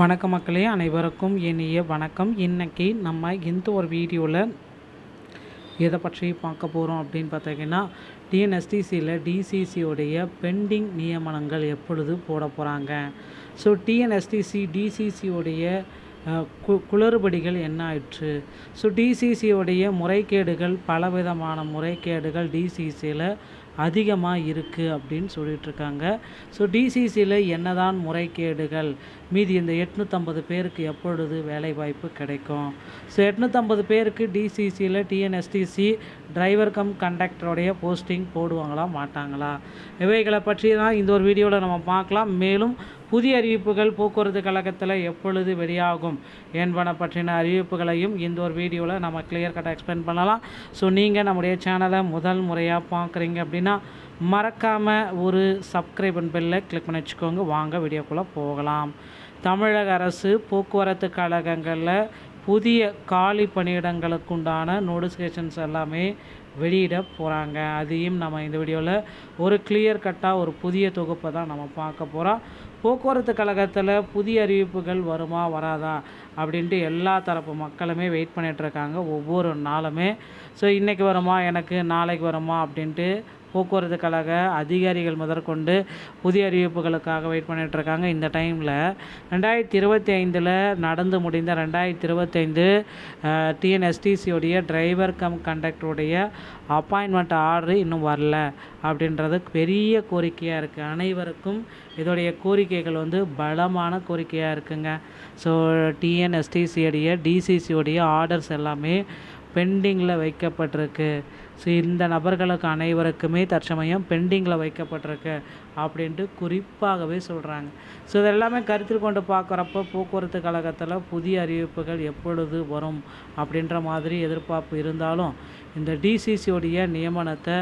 வணக்கம் மக்களே, அனைவருக்கும் இனிய வணக்கம். இன்றைக்கி நம்ம இந்த ஒரு வீடியோவில் எதை பற்றி பார்க்க போகிறோம் அப்படின்னு பார்த்தீங்கன்னா, டிஎன்எஸ்டிசியில் டிசிசியோடைய பெண்டிங் நியமனங்கள் எப்பொழுது போட போகிறாங்க. ஸோ டிஎன்எஸ்டிசி டிசிசியோடைய குளறுபடிகள் என்ன ஆயிற்று. ஸோ டிசிசியோடைய முறைகேடுகள், பலவிதமான முறைகேடுகள் டிசிசியில் அதிகமாக இருக்குது அப்படின்னு சொல்லிகிட்ருக்காங்க. ஸோ டிசிசியில் என்னதான் முறைகேடுகள், மீதி இந்த 850 பேருக்கு எப்பொழுது வேலைவாய்ப்பு கிடைக்கும். ஸோ 850 பேருக்கு டிசிசியில் டிஎன்எஸ்டிசி டிரைவர் கம் கண்டக்டருடைய போஸ்டிங் போடுவாங்களா மாட்டாங்களா, இவைகளை பற்றி தான் இந்த ஒரு வீடியோவில் நம்ம பார்க்கலாம். மேலும் புதிய அறிவிப்புகள் போக்குவரத்து கழகத்தில் எப்பொழுது வெளியாகும் என்பன பற்றின அறிவிப்புகளையும் இந்த ஒரு வீடியோவில் நம்ம கிளியர் கட்டாக எக்ஸ்பிளைன் பண்ணலாம். ஸோ நீங்கள் நம்முடைய சேனலை முதல் முறையாக பார்க்குறீங்க அப்படின்னா மறக்காமல் ஒரு சப்ஸ்கிரைப் பெல்லை கிளிக் பண்ணி வச்சுக்கோங்க. வாங்க வீடியோக்குள்ளே போகலாம். தமிழக அரசு போக்குவரத்து கழகங்களில் புதிய காலி பணியிடங்களுக்குண்டான நோட்டிஃபிகேஷன்ஸ் எல்லாமே வெளியிட போகிறாங்க. அதையும் நம்ம இந்த வீடியோவில் ஒரு கிளியர் கட்டாக ஒரு புதிய தொகுப்பை தான் நம்ம பார்க்க போகிறோம். போக்குவரத்து கழகத்தில் புதிய அறிவிப்புகள் வருமா வராதா அப்படின்ட்டு எல்லா தரப்பு மக்களுமே வெயிட் பண்ணிகிட்ருக்காங்க ஒவ்வொரு நாளுமே. ஸோ இன்றைக்கி வருமா, எனக்கு நாளைக்கு வருமா அப்படின்ட்டு போக்குவரத்து கழக அதிகாரிகள் முதற்கொண்டு புதிய அறிவிப்புகளுக்காக வெயிட் பண்ணிகிட்ருக்காங்க. இந்த டைமில் 2025 நடந்து முடிந்த 2025 டிஎன்எஸ்டிசியோடைய டிரைவர் கம் கண்டக்டருடைய அப்பாயின்மெண்ட் ஆர்டரு இன்னும் வரல அப்படின்றது பெரிய கோரிக்கையாக இருக்குது. அனைவருக்கும் இதோடைய கோரிக்கைகள் பலமான கோரிக்கையாக இருக்குங்க. ஸோ டிஎன்எஸ்டிசியோடைய டிசிசியோடைய ஆர்டர்ஸ் எல்லாமே பெண்டிங்கில் வைக்கப்பட்டிருக்கு. ஸோ இந்த நபர்களுக்கு அனைவருக்குமே தற்சமயம் பெண்டிங்கில் வைக்கப்பட்டிருக்கு அப்படின்ட்டு குறிப்பாகவே சொல்கிறாங்க. ஸோ இதெல்லாமே கருத்தில் கொண்டு பார்க்குறப்ப போக்குவரத்து கழகத்தில் புதிய அறிவிப்புகள் எப்பொழுது வரும் அப்படின்ற மாதிரி எதிர்பார்ப்பு இருந்தாலும் இந்த டிசிசியோடைய நியமனத்தை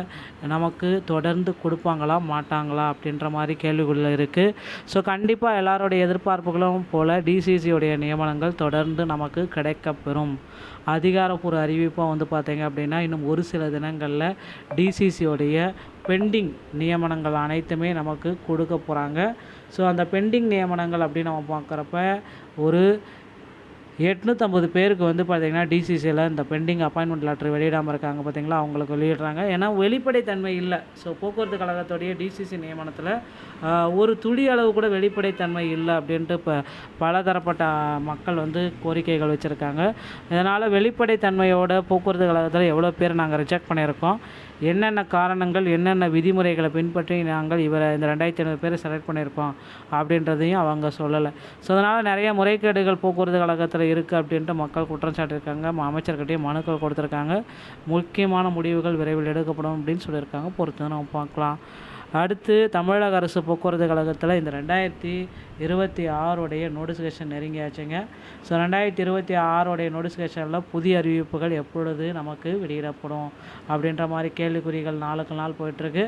நமக்கு தொடர்ந்து கொடுப்பாங்களா மாட்டாங்களா அப்படின்ற மாதிரி கேள்விக்குள்ள இருக்குது. ஸோ கண்டிப்பாக எல்லாருடைய எதிர்பார்ப்புகளும் போல் டிசிசியோடைய நியமனங்கள் தொடர்ந்து நமக்கு கிடைக்கப்பெறும். அதிகாரப்பூர்வ அறிவிப்பாக பார்த்தீங்க அப்படின்னா இன்னும் ஒரு சில தினங்களில் டிசிசியோடைய பெண்டிங் நியமனங்கள் அனைத்துமே நமக்கு கொடுக்க போகிறாங்க. ஸோ அந்த பெண்டிங் நியமனங்கள் அப்படின்னு நம்ம பார்க்குறப்ப ஒரு 850 பேருக்கு பார்த்திங்கன்னா டிசிசியில் இந்த பெண்டிங் அப்பாயின்மெண்ட் லெட்டர் வெளியிடாமல் இருக்காங்க பார்த்திங்களா, அவங்களுக்கு வெளியிடுறாங்க. ஏன்னா வெளிப்படைத்தன்மை இல்லை. ஸோ போக்குவரத்து கழகத்துடைய டிசிசி நியமனத்தில் ஒரு துளி அளவு கூட வெளிப்படைத்தன்மை இல்லை அப்படின்ட்டு இப்போ பலதரப்பட்ட மக்கள் கோரிக்கைகள் வச்சுருக்காங்க. இதனால் வெளிப்படைத்தன்மையோட போக்குவரத்து கழகத்தில் எவ்வளோ பேர் நாங்கள் ரிஜெக்ட் பண்ணியிருக்கோம், என்னென்ன காரணங்கள், என்னென்ன விதிமுறைகளை பின்பற்றி நாங்கள் இந்த 2500 பேரை செலக்ட் பண்ணியிருக்கோம் அப்படின்றதையும் அவங்க சொல்லலை. ஸோ அதனால் நிறைய முறைகேடுகள் போக்குவரத்து கழகத்தில் இருக்குது அப்படின்ட்டு மக்கள் குற்றம் சாட்டியிருக்காங்க. அமைச்சர்கிட்டையும் மனுக்கள் கொடுத்துருக்காங்க. முக்கியமான முடிவுகள் விரைவில் எடுக்கப்படும் அப்படின்னு சொல்லியிருக்காங்க. பொறுத்து நம்ம பார்க்கலாம். அடுத்து தமிழக அரசு போக்குவரத்து கழகத்தில் இந்த 2026 நோட்டிஃபிகேஷன் நெருங்கியாச்சுங்க. ஸோ 2026 நோட்டிஃபிகேஷனில் புதிய அறிவிப்புகள் எப்பொழுது நமக்கு வெளியிடப்படும் அப்படின்ற மாதிரி கேள்விக்குறிகள் நாளுக்கு நாள் போயிட்டுருக்கு.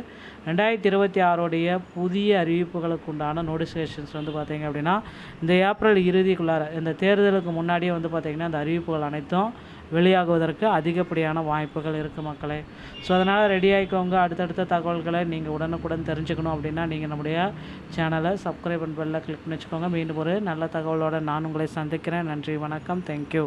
2026 புதிய அறிவிப்புகளுக்கு உண்டான நோட்டிஃபிகேஷன்ஸ் பார்த்திங்க அப்படின்னா இந்த ஏப்ரல் இறுதிக்குள்ளார இந்த தேர்தலுக்கு முன்னாடியே பார்த்திங்கன்னா இந்த அறிவிப்புகள் அனைத்தும் வெளியாகுவதற்கு அதிகப்படியான வாய்ப்புகள் இருக்குது மக்களே. ஸோ அதனால் ரெடி ஆகிக்கோங்க. அடுத்தடுத்த தகவல்களை நீங்கள் உடனுக்குடன் தெரிஞ்சுக்கணும் அப்படின்னா நீங்கள் நம்முடைய சேனலை சப்ஸ்கிரைப் பெல்லை கிளிக் பண்ணி வச்சுக்கோங்க. மீண்டும் ஒரு நல்ல தகவலோடு நான் உங்களை சந்திக்கிறேன். நன்றி, வணக்கம், தேங்க்யூ.